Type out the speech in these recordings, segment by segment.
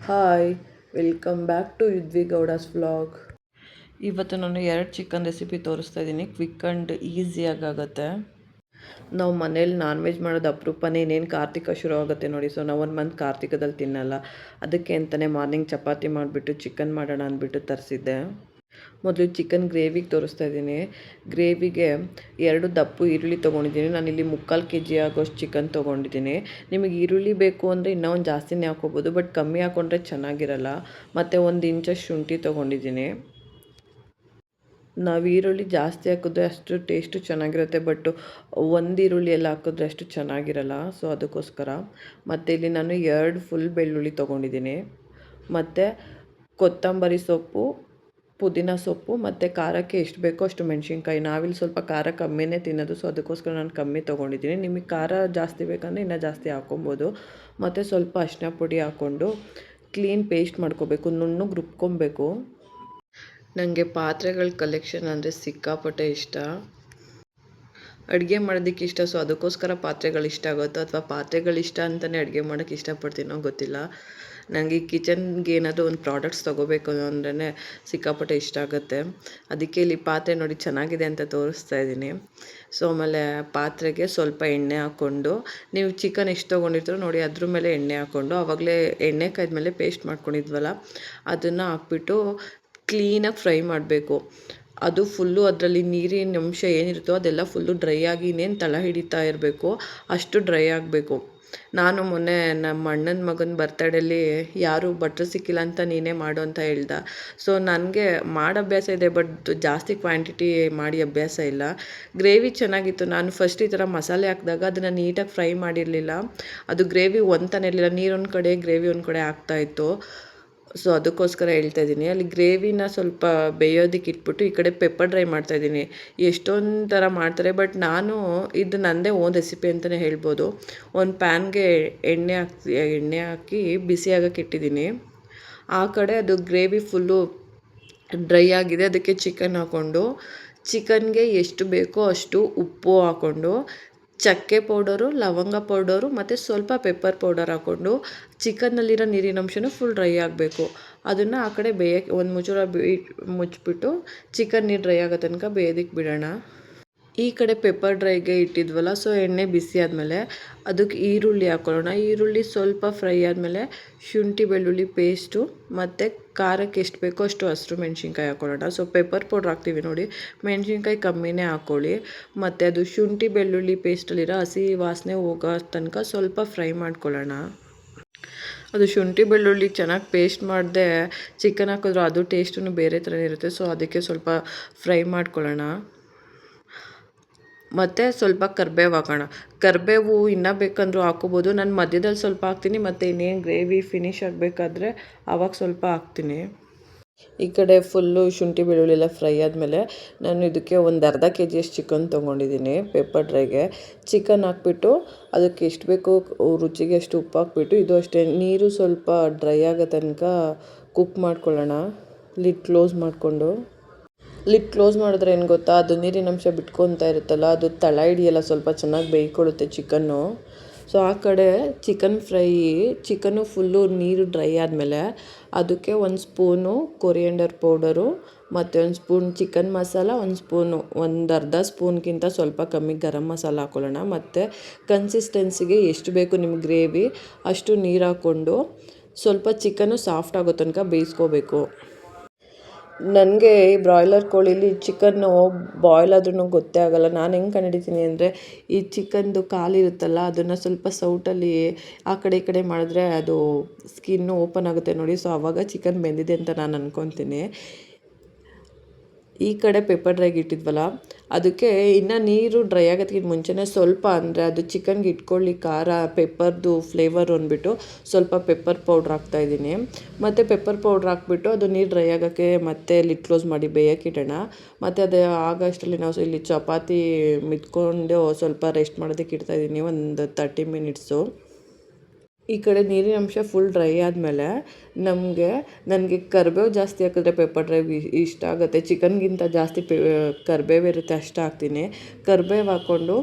Hi, welcome back to Yudvi Gowda's vlog. ಇವತ್ತು ನಾನು 2 chicken recipe ತೋರಿಸ್ತಾ ಇದ್ದೀನಿ. ಕ್ವಿಕ್ ಆ್ಯಂಡ್ ಈಸಿಯಾಗಿ ಆಗುತ್ತೆ. ನಾವು ಮನೇಲಿ ನಾನ್ ವೆಜ್ ಮಾಡೋದು ಅಪರೂಪನೇ. ಇನ್ನೇನು ಕಾರ್ತಿಕ ಶುರು ಆಗುತ್ತೆ ನೋಡಿ. ಸೊ ನಾವು 1 ಮಂತ್ ಕಾರ್ತಿಕದಲ್ಲಿ ತಿನ್ನಲ್ಲ. ಅದಕ್ಕೆ ಅಂತಲೇ ಮಾರ್ನಿಂಗ್ ಚಪಾತಿ ಮಾಡಿಬಿಟ್ಟು ಚಿಕನ್ ಮಾಡೋಣ ಅಂದ್ಬಿಟ್ಟು ತರಿಸಿದ್ದೆ. ಮೊದಲು ಚಿಕನ್ ಗ್ರೇವಿಗೆ ತೋರಿಸ್ತಾ ಇದ್ದೀನಿ. ಗ್ರೇವಿಗೆ 2 ದಪ್ಪು ಈರುಳ್ಳಿ ತೊಗೊಂಡಿದ್ದೀನಿ. ನಾನಿಲ್ಲಿ 3/4 kg ಆಗೋಷ್ಟು ಚಿಕನ್ ತೊಗೊಂಡಿದ್ದೀನಿ. ನಿಮಗೆ ಈರುಳ್ಳಿ ಬೇಕು ಅಂದರೆ ಇನ್ನೂ ಒಂದು ಜಾಸ್ತಿನೇ ಹಾಕ್ಕೋಬೋದು, ಬಟ್ ಕಮ್ಮಿ ಹಾಕ್ಕೊಂಡ್ರೆ ಚೆನ್ನಾಗಿರಲ್ಲ. ಮತ್ತು 1 ಇಂಚಷ್ಟು ಶುಂಠಿ ತೊಗೊಂಡಿದ್ದೀನಿ. ನಾವು ಈರುಳ್ಳಿ ಜಾಸ್ತಿ ಹಾಕಿದ್ರೆ ಅಷ್ಟು ಟೇಸ್ಟು ಚೆನ್ನಾಗಿರುತ್ತೆ, ಬಟ್ 1 ಈರುಳ್ಳಿ ಎಲ್ಲ ಹಾಕಿದ್ರೆ ಅಷ್ಟು ಚೆನ್ನಾಗಿರಲ್ಲ. ಸೊ ಅದಕ್ಕೋಸ್ಕರ. ಮತ್ತು ಇಲ್ಲಿ ನಾನು 2 ಫುಲ್ ಬೆಳ್ಳುಳ್ಳಿ ತೊಗೊಂಡಿದ್ದೀನಿ. ಮತ್ತು ಕೊತ್ತಂಬರಿ ಸೊಪ್ಪು, ಪುದೀನ ಸೊಪ್ಪು ಮತ್ತು ಖಾರಕ್ಕೆ ಎಷ್ಟು ಬೇಕೋ ಅಷ್ಟು ಮೆಣಸಿನ್ಕಾಯಿ. ನಾವಿಲ್ಲಿ ಸ್ವಲ್ಪ ಖಾರ ಕಮ್ಮಿನೇ ತಿನ್ನೋದು, ಸೊ ಅದಕ್ಕೋಸ್ಕರ ನಾನು ಕಮ್ಮಿ ತೊಗೊಂಡಿದ್ದೀನಿ. ನಿಮಗೆ ಖಾರ ಜಾಸ್ತಿ ಬೇಕಂದರೆ ಇನ್ನೂ ಜಾಸ್ತಿ ಹಾಕ್ಕೊಬೋದು. ಮತ್ತು ಸ್ವಲ್ಪ ಅರಿಶಿನ ಪುಡಿ ಹಾಕ್ಕೊಂಡು ಕ್ಲೀನ್ ಪೇಸ್ಟ್ ಮಾಡ್ಕೋಬೇಕು, ನುಣ್ಣಗೆ ರುಬ್ಕೊಬೇಕು. ನನಗೆ ಪಾತ್ರೆಗಳ ಕಲೆಕ್ಷನ್ ಅಂದರೆ ಸಿಕ್ಕಾಪಟ್ಟೆ ಇಷ್ಟ. ಅಡುಗೆ ಮಾಡೋದಕ್ಕೆ ಇಷ್ಟ, ಸೊ ಅದಕ್ಕೋಸ್ಕರ ಪಾತ್ರೆಗಳು ಇಷ್ಟ ಆಗುತ್ತೋ ಅಥವಾ ಪಾತ್ರೆಗಳು ಇಷ್ಟ ಅಂತಲೇ ಅಡುಗೆ ಮಾಡೋಕ್ಕೆ ಇಷ್ಟಪಡ್ತೀನೋ ಗೊತ್ತಿಲ್ಲ. ನನಗೆ ಕಿಚನ್ಗೆ ಏನಾದರೂ ಒಂದು ಪ್ರಾಡಕ್ಟ್ಸ್ ತೊಗೋಬೇಕು ಅಂದ್ರೇ ಸಿಕ್ಕಾಪಟ್ಟೆ ಇಷ್ಟ ಆಗುತ್ತೆ. ಅದಕ್ಕೆ ಇಲ್ಲಿ ಪಾತ್ರೆ ನೋಡಿ ಚೆನ್ನಾಗಿದೆ ಅಂತ ತೋರಿಸ್ತಾ ಇದ್ದೀನಿ. ಸೊ ಆಮೇಲೆ ಪಾತ್ರೆಗೆ ಸ್ವಲ್ಪ ಎಣ್ಣೆ ಹಾಕ್ಕೊಂಡು, ನೀವು ಚಿಕನ್ ಎಷ್ಟು ತೊಗೊಂಡಿರ್ತೀರೋ ನೋಡಿ ಅದ್ರ ಮೇಲೆ ಎಣ್ಣೆ ಹಾಕ್ಕೊಂಡು, ಆವಾಗಲೇ ಎಣ್ಣೆ ಕಾಯ್ದ್ಮೇಲೆ ಪೇಸ್ಟ್ ಮಾಡ್ಕೊಂಡಿದ್ವಲ್ಲ ಅದನ್ನು ಹಾಕ್ಬಿಟ್ಟು ಕ್ಲೀನಾಗಿ ಫ್ರೈ ಮಾಡಬೇಕು. ಅದು ಫುಲ್ಲು ಅದರಲ್ಲಿ ನೀರಿನ ಅಂಶ ಏನಿರುತ್ತೋ ಅದೆಲ್ಲ ಫುಲ್ಲು ಡ್ರೈ ಆಗಿ ಇನ್ನೇನು ತಳ ಹಿಡಿತಾ ಇರಬೇಕು, ಅಷ್ಟು ಡ್ರೈ ಆಗಬೇಕು. ನಾನು ಮೊನ್ನೆ ನಮ್ಮ ಅಣ್ಣನ ಮಗನ ಬರ್ತಡೇಲಿ ಯಾರೂ ಭಟ್ರು ಸಿಕ್ಕಿಲ್ಲ ಅಂತ ನೀನೇ ಮಾಡು ಅಂತ ಹೇಳ್ದೆ. ಸೊ ನನಗೆ ಮಾಡೋ ಅಭ್ಯಾಸ ಇದೆ, ಬಟ್ ಜಾಸ್ತಿ ಕ್ವಾಂಟಿಟಿ ಮಾಡಿ ಅಭ್ಯಾಸ ಇಲ್ಲ. ಗ್ರೇವಿ ಚೆನ್ನಾಗಿತ್ತು. ನಾನು ಫಸ್ಟ್ ಈ ಥರ ಮಸಾಲೆ ಹಾಕಿದಾಗ ಅದನ್ನು ನೀಟಾಗಿ ಫ್ರೈ ಮಾಡಿರಲಿಲ್ಲ. ಅದು ಗ್ರೇವಿ ಒಂತಾನೆ ಇರಲಿಲ್ಲ, ನೀರೊಂದು ಕಡೆ ಗ್ರೇವಿ ಒಂದು ಕಡೆ ಆಗ್ತಾಯಿತ್ತು. ಸೊ ಅದಕ್ಕೋಸ್ಕರ ಹೇಳ್ತಾ ಇದ್ದೀನಿ. ಅಲ್ಲಿ ಗ್ರೇವಿನ ಸ್ವಲ್ಪ ಬೇಯೋದಕ್ಕೆ ಇಟ್ಬಿಟ್ಟು ಈ ಕಡೆ ಪೆಪ್ಪರ್ ಡ್ರೈ ಮಾಡ್ತಾಯಿದ್ದೀನಿ. ಎಷ್ಟೊಂದು ಥರ ಮಾಡ್ತಾರೆ, ಬಟ್ ನಾನು ಇದು ನನ್ನದೇ ಓನ್ ರೆಸಿಪಿ ಅಂತಲೇ ಹೇಳ್ಬೋದು. ಒಂದು ಪ್ಯಾನ್ಗೆ ಎಣ್ಣೆ ಹಾಕಿ ಬಿಸಿ ಆಗೋಕ್ಕೆ ಇಟ್ಟಿದ್ದೀನಿ. ಆ ಕಡೆ ಅದು ಗ್ರೇವಿ ಫುಲ್ಲು ಡ್ರೈ ಆಗಿದೆ. ಅದಕ್ಕೆ ಚಿಕನ್ ಹಾಕ್ಕೊಂಡು, ಚಿಕನ್ಗೆ ಎಷ್ಟು ಬೇಕೋ ಅಷ್ಟು ಉಪ್ಪು ಹಾಕ್ಕೊಂಡು, ಚಕ್ಕೆ ಪೌಡರು, ಲವಂಗ ಪೌಡರು ಮತ್ತು ಸ್ವಲ್ಪ ಪೆಪ್ಪರ್ ಪೌಡರ್ ಹಾಕ್ಕೊಂಡು, ಚಿಕನ್ನಲ್ಲಿರೋ ನೀರಿನಂಶನೂ ಫುಲ್ ಡ್ರೈ ಆಗಬೇಕು. ಅದನ್ನು ಆ ಕಡೆ ಬೇಯೋಕ್ಕೆ ಒಂದು ಮುಚ್ಚಳ ಮುಚ್ಚಿಬಿಟ್ಟು ಚಿಕನ್ ನೀರು ಡ್ರೈ ಆಗೋ ತನಕ ಬೇಯೋದಕ್ಕೆ ಬಿಡೋಣ. ಈ ಕಡೆ ಪೆಪ್ಪರ್ ಡ್ರೈಗೆ ಇಟ್ಟಿದ್ವಲ್ಲ, ಸೊ ಎಣ್ಣೆ ಬಿಸಿ ಆದಮೇಲೆ ಅದಕ್ಕೆ ಈರುಳ್ಳಿ ಹಾಕ್ಕೊಳ್ಳೋಣ. ಈರುಳ್ಳಿ ಸ್ವಲ್ಪ ಫ್ರೈ ಆದಮೇಲೆ ಶುಂಠಿ ಬೆಳ್ಳುಳ್ಳಿ ಪೇಸ್ಟು ಮತ್ತು ಖಾರಕ್ಕೆ ಎಷ್ಟು ಬೇಕೋ ಅಷ್ಟು ಹಸಿರು ಮೆಣಸಿನ್ಕಾಯಿ ಹಾಕ್ಕೊಳ್ಳೋಣ. ಸೊ ಪೆಪ್ಪರ್ ಪೌಡ್ರ್ ಹಾಕ್ತೀವಿ ನೋಡಿ, ಮೆಣಸಿನ್ಕಾಯಿ ಕಮ್ಮಿನೇ ಹಾಕ್ಕೊಳ್ಳಿ. ಮತ್ತು ಅದು ಶುಂಠಿ ಬೆಳ್ಳುಳ್ಳಿ ಪೇಸ್ಟಲ್ಲಿರೋ ಹಸಿ ವಾಸನೆ ಹೋಗೋ ತನಕ ಸ್ವಲ್ಪ ಫ್ರೈ ಮಾಡ್ಕೊಳ್ಳೋಣ. ಅದು ಶುಂಠಿ ಬೆಳ್ಳುಳ್ಳಿ ಚೆನ್ನಾಗಿ ಪೇಸ್ಟ್ ಮಾಡದೆ ಚಿಕನ್ ಹಾಕಿದ್ರು ಅದು ಟೇಸ್ಟೂ ಬೇರೆ ಥರ ಇರುತ್ತೆ. ಸೊ ಅದಕ್ಕೆ ಸ್ವಲ್ಪ ಫ್ರೈ ಮಾಡ್ಕೊಳ್ಳೋಣ. ಮತ್ತು ಸ್ವಲ್ಪ ಕರಿಬೇವು ಹಾಕೋಣ. ಕರಿಬೇವು ಇನ್ನೂ ಬೇಕಂದ್ರೂ ಹಾಕ್ಕೋಬೋದು. ನಾನು ಮಧ್ಯದಲ್ಲಿ ಸ್ವಲ್ಪ ಹಾಕ್ತೀನಿ, ಮತ್ತು ಇನ್ನೇನು ಗ್ರೇವಿ ಫಿನಿಶ್ ಆಗಬೇಕಾದ್ರೆ ಆವಾಗ ಸ್ವಲ್ಪ ಹಾಕ್ತೀನಿ. ಈ ಕಡೆ ಫುಲ್ಲು ಶುಂಠಿ ಬೆಳ್ಳುಳ್ಳಿ ಎಲ್ಲ ಫ್ರೈ ಆದಮೇಲೆ ನಾನು ಇದಕ್ಕೆ ಒಂದು ಅರ್ಧ kg ಚಿಕನ್ ತೊಗೊಂಡಿದ್ದೀನಿ. ಪೆಪ್ಪರ್ ಡ್ರೈಗೆ ಚಿಕನ್ ಹಾಕ್ಬಿಟ್ಟು ಅದಕ್ಕೆ ಎಷ್ಟು ಬೇಕೋ ರುಚಿಗೆ ಅಷ್ಟು ಉಪ್ಪು ಹಾಕ್ಬಿಟ್ಟು, ಇದು ಅಷ್ಟೇ ನೀರು ಸ್ವಲ್ಪ ಡ್ರೈ ಆಗೋ ತನಕ ಕುಕ್ ಮಾಡ್ಕೊಳ್ಳೋಣ. ಲಿಡ್ ಕ್ಲೋಸ್ ಮಾಡಿದ್ರೆ ಏನು ಗೊತ್ತಾ, ಅದು ನೀರಿನಂಶ ಬಿಟ್ಕೊತಾ ಇರುತ್ತಲ್ಲ, ಅದು ತಳ ಹಿಡಿಯಲ್ಲ, ಸ್ವಲ್ಪ ಚೆನ್ನಾಗಿ ಬೇಯ್ಕೊಳ್ಳುತ್ತೆ ಚಿಕನ್ನು. ಸೊ ಆ ಕಡೆ ಚಿಕನ್ನು ಫುಲ್ಲು ನೀರು ಡ್ರೈ ಆದಮೇಲೆ ಅದಕ್ಕೆ 1 ಸ್ಪೂನು ಕೊರಿಯಂಡರ್ ಪೌಡರು ಮತ್ತು 1 ಸ್ಪೂನ್ ಚಿಕನ್ ಮಸಾಲ, 1 ಸ್ಪೂನು, ಒಂದು ಅರ್ಧ ಸ್ಪೂನ್ಗಿಂತ ಸ್ವಲ್ಪ ಕಮ್ಮಿ ಗರಂ ಮಸಾಲ ಹಾಕ್ಕೊಳ್ಳೋಣ. ಮತ್ತು ಕನ್ಸಿಸ್ಟೆನ್ಸಿಗೆ ಎಷ್ಟು ಬೇಕು ನಿಮ್ಗೆ ಗ್ರೇವಿ ಅಷ್ಟು ನೀರು ಹಾಕ್ಕೊಂಡು ಸ್ವಲ್ಪ ಚಿಕನ್ನು ಸಾಫ್ಟ್ ಆಗೋ ತನಕ ಬೇಯಿಸ್ಕೋಬೇಕು. ನನಗೆ ಈ ಬ್ರಾಯ್ಲರ್ ಕೋಳೀಲಿ ಚಿಕನ್ನು ಬಾಯ್ಲ್ ಆದ್ರೂ ಗೊತ್ತೇ ಆಗೋಲ್ಲ. ನಾನು ಹೆಂಗೆ ಕಂಡುಹಿಡಿತೀನಿ ಅಂದರೆ, ಈ ಚಿಕನ್ದು ಕಾಲಿರುತ್ತಲ್ಲ ಅದನ್ನು ಸ್ವಲ್ಪ ಸೌಟಲ್ಲಿ ಆ ಕಡೆ ಈ ಕಡೆ ಮಾಡಿದ್ರೆ ಅದು ಸ್ಕಿನ್ನು ಓಪನ್ ಆಗುತ್ತೆ ನೋಡಿ. ಸೊ ಆವಾಗ ಚಿಕನ್ ಬೆಂದಿದೆ ಅಂತ ನಾನು ಅಂದ್ಕೊತೀನಿ. ಈ ಕಡೆ ಪೆಪ್ಪರ್ ಡ್ರೈಗೆ ಇಟ್ಟಿದ್ವಲ್ಲ, ಅದಕ್ಕೆ ಇನ್ನು ನೀರು ಡ್ರೈ ಆಗೋದಕ್ಕಿಂತ ಮುಂಚೆನೇ ಸ್ವಲ್ಪ, ಅಂದರೆ ಅದು ಚಿಕನ್ಗೆ ಇಟ್ಕೊಳ್ಳಿ ಖಾರ ಪೆಪ್ಪರ್ದು ಫ್ಲೇವರ್ ಅಂದ್ಬಿಟ್ಟು ಸ್ವಲ್ಪ ಪೆಪ್ಪರ್ ಪೌಡ್ರ್ ಹಾಕ್ತಾಯಿದ್ದೀನಿ. ಮತ್ತು ಪೆಪ್ಪರ್ ಪೌಡ್ರ್ ಹಾಕ್ಬಿಟ್ಟು ಅದು ನೀರು ಡ್ರೈ ಆಗೋಕ್ಕೆ ಮತ್ತೆ ಲಿಡ್ ಕ್ಲೋಸ್ ಮಾಡಿ ಬೇಯೋಕ್ಕೆ ಇಡೋಣ. ಮತ್ತು ಅದು ಆಗೋಷ್ಟರಲ್ಲಿ ನಾವು ಇಲ್ಲಿ ಚಪಾತಿ ಮಿದ್ಕೊಂಡು ಸ್ವಲ್ಪ ರೆಸ್ಟ್ ಮಾಡೋದಕ್ಕೆ ಇಡ್ತಾಯಿದ್ದೀನಿ, ಒಂದು 30 ಮಿನಿಟ್ಸು. ಈ ಕಡೆ ನೀರಿನ ಅಂಶ ಫುಲ್ ಡ್ರೈ ಆದಮೇಲೆ ನನಗೆ ಕರಿಬೇವು ಜಾಸ್ತಿ ಹಾಕಿದ್ರೆ ಪೆಪ್ಪರ್ ಡ್ರೈ ಇಷ್ಟ ಆಗುತ್ತೆ. ಚಿಕನ್ಗಿಂತ ಜಾಸ್ತಿ ಕರಿಬೇವು ಇರುತ್ತೆ, ಅಷ್ಟು ಹಾಕ್ತೀನಿ. ಕರಿಬೇವು ಹಾಕ್ಕೊಂಡು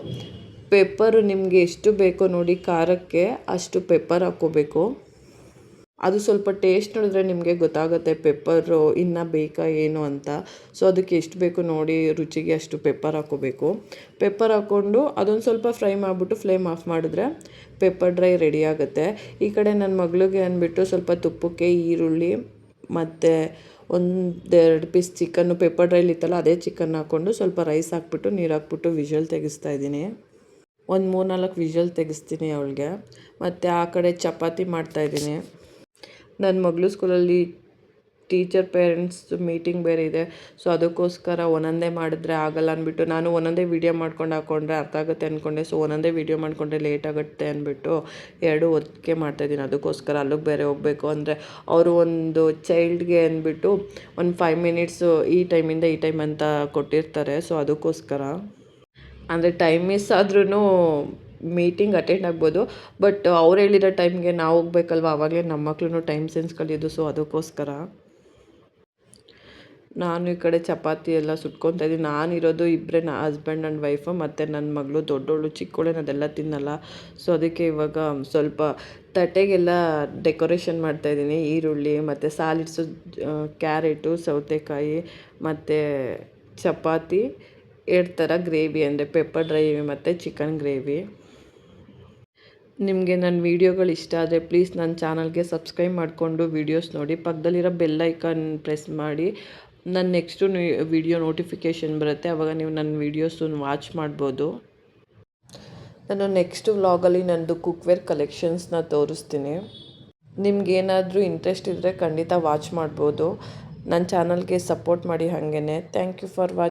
ಪೆಪ್ಪರು ನಿಮಗೆ ಎಷ್ಟು ಬೇಕೋ ನೋಡಿ ಖಾರಕ್ಕೆ ಅಷ್ಟು ಪೆಪ್ಪರ್ ಹಾಕ್ಕೋಬೇಕು. ಅದು ಸ್ವಲ್ಪ ಟೇಸ್ಟ್ ನೋಡಿದ್ರೆ ನಿಮಗೆ ಗೊತ್ತಾಗುತ್ತೆ ಪೆಪ್ಪರು ಇನ್ನೂ ಬೇಕಾ ಏನು ಅಂತ. ಸೊ ಅದಕ್ಕೆ ಎಷ್ಟು ಬೇಕು ನೋಡಿ ರುಚಿಗೆ ಅಷ್ಟು ಪೆಪ್ಪರ್ ಹಾಕ್ಕೋಬೇಕು. ಪೆಪ್ಪರ್ ಹಾಕ್ಕೊಂಡು ಅದೊಂದು ಸ್ವಲ್ಪ ಫ್ರೈ ಮಾಡಿಬಿಟ್ಟು ಫ್ಲೇಮ್ ಆಫ್ ಮಾಡಿದ್ರೆ ಪೆಪ್ಪರ್ ಡ್ರೈ ರೆಡಿ ಆಗುತ್ತೆ. ಈ ಕಡೆ ನನ್ನ ಮಗಳಿಗೆ ಅಂದ್ಬಿಟ್ಟು ಸ್ವಲ್ಪ ತುಪ್ಪಕ್ಕೆ ಈರುಳ್ಳಿ ಮತ್ತು ಒಂದೆರಡು ಪೀಸ್ ಚಿಕನ್ನು ಪೆಪ್ಪರ್ ಡ್ರೈಲಿ ಇತ್ತಲ್ಲ ಅದೇ ಚಿಕನ್ ಹಾಕ್ಕೊಂಡು ಸ್ವಲ್ಪ ರೈಸ್ ಹಾಕ್ಬಿಟ್ಟು ನೀರು ಹಾಕ್ಬಿಟ್ಟು ವಿಷಲ್ ತೆಗಿಸ್ತಾ ಇದ್ದೀನಿ. ಒಂದು 3-4 ವಿಷಲ್ ತೆಗಿಸ್ತೀನಿ ಅವಳಿಗೆ. ಮತ್ತು ಆ ಕಡೆ ಚಪಾತಿ ಮಾಡ್ತಾಯಿದ್ದೀನಿ. ನನ್ನ ಮಗಳು ಸ್ಕೂಲಲ್ಲಿ ಟೀಚರ್ ಪೇರೆಂಟ್ಸ್ ಮೀಟಿಂಗ್ ಬೇರೆ ಇದೆ. ಸೊ ಅದಕ್ಕೋಸ್ಕರ ಒಂದೊಂದೇ ಮಾಡಿದ್ರೆ ಆಗಲ್ಲ ಅಂದ್ಬಿಟ್ಟು ನಾನು ಒಂದೊಂದೇ ವೀಡಿಯೋ ಮಾಡ್ಕೊಂಡು ಹಾಕ್ಕೊಂಡ್ರೆ ಅರ್ಥ ಆಗುತ್ತೆ ಅಂದ್ಕೊಂಡೆ. ಸೊ ಒಂದೊಂದೇ ವೀಡಿಯೋ ಮಾಡಿಕೊಂಡ್ರೆ ಲೇಟ್ ಆಗುತ್ತೆ ಅಂದ್ಬಿಟ್ಟು 2 ಒಟ್ಟಿಗೆ ಮಾಡ್ತಾಯಿದ್ದೀನಿ. ಅದಕ್ಕೋಸ್ಕರ ಅಲ್ಲಿಗೆ ಬೇರೆ ಹೋಗಬೇಕು ಅಂದರೆ ಅವರು ಒಂದು ಚೈಲ್ಡ್ಗೆ ಅಂದ್ಬಿಟ್ಟು ಒಂದು 5 ಮಿನಿಟ್ಸು ಈ ಟೈಮಿಂದ ಈ ಟೈಮ್ ಅಂತ ಕೊಟ್ಟಿರ್ತಾರೆ. ಸೊ ಅದಕ್ಕೋಸ್ಕರ ಅಂದರೆ ಟೈಮ್ ಮಿಸ್ ಆದ್ರೂ ಮೀಟಿಂಗ್ ಅಟೆಂಡ್ ಆಗ್ಬೋದು. ಬಟ್ ಅವ್ರು ಹೇಳಿರೋ ಟೈಮ್ಗೆ ನಾವು ಹೋಗ್ಬೇಕಲ್ವ, ಆವಾಗಲೇ ನಮ್ಮ ಮಕ್ಳು ಟೈಮ್ ಸೆನ್ಸ್ ಕಲಿಯೋದು. ಸೊ ಅದಕ್ಕೋಸ್ಕರ ನಾನು ಈ ಕಡೆ ಚಪಾತಿ ಎಲ್ಲ ಸುಟ್ಕೊತಾ ಇದ್ದೀನಿ. ನಾನಿರೋದು ಇಬ್ಬರೇ, ಹಸ್ಬೆಂಡ್ ಆ್ಯಂಡ್ ವೈಫು ಮತ್ತು ನನ್ನ ಮಗಳು ದೊಡ್ಡವಳು. ಚಿಕ್ಕವಳೇನು ಅದೆಲ್ಲ ತಿನ್ನಲ್ಲ. ಸೊ ಅದಕ್ಕೆ ಇವಾಗ ಸ್ವಲ್ಪ ತಟ್ಟೆಗೆಲ್ಲ ಡೆಕೋರೇಷನ್ ಮಾಡ್ತಾಯಿದ್ದೀನಿ. ಈರುಳ್ಳಿ ಮತ್ತು ಸಾಲಿಡ್ಸು, ಕ್ಯಾರೆಟು, ಸೌತೆಕಾಯಿ ಮತ್ತು ಚಪಾತಿ 2 ಥರ ಗ್ರೇವಿ ಅಂದರೆ ಪೆಪ್ಪರ್ ಡ್ರೈ ಮತ್ತು ಚಿಕನ್ ಗ್ರೇವಿ. ನಿಮಗೆ ನನ್ನ ವೀಡಿಯೋಗಳು ಇಷ್ಟ ಆದರೆ ಪ್ಲೀಸ್ ನನ್ನ ಚಾನಲ್ಗೆ ಸಬ್ಸ್ಕ್ರೈಬ್ ಮಾಡಿಕೊಂಡು ವೀಡಿಯೋಸ್ ನೋಡಿ. ಪಕ್ಕದಲ್ಲಿರೋ ಬೆಲ್ ಐಕಾನ್ ಪ್ರೆಸ್ ಮಾಡಿ. ನನ್ನ ನೆಕ್ಸ್ಟು ವೀಡಿಯೋ ನೋಟಿಫಿಕೇಷನ್ ಬರುತ್ತೆ, ಆವಾಗ ನೀವು ನನ್ನ ವೀಡಿಯೋಸನ್ನು ವಾಚ್ ಮಾಡ್ಬೋದು. ನಾನು ನೆಕ್ಸ್ಟ್ ವ್ಲಾಗಲ್ಲಿ ನನ್ನದು ಕುಕ್ವೇರ್ ಕಲೆಕ್ಷನ್ಸ್ನ ತೋರಿಸ್ತೀನಿ. ನಿಮ್ಗೇನಾದರೂ ಇಂಟ್ರೆಸ್ಟ್ ಇದ್ದರೆ ಖಂಡಿತ ವಾಚ್ ಮಾಡ್ಬೋದು. ನನ್ನ ಚಾನಲ್ಗೆ ಸಪೋರ್ಟ್ ಮಾಡಿ ಹಾಗೇ. Thank you for watching.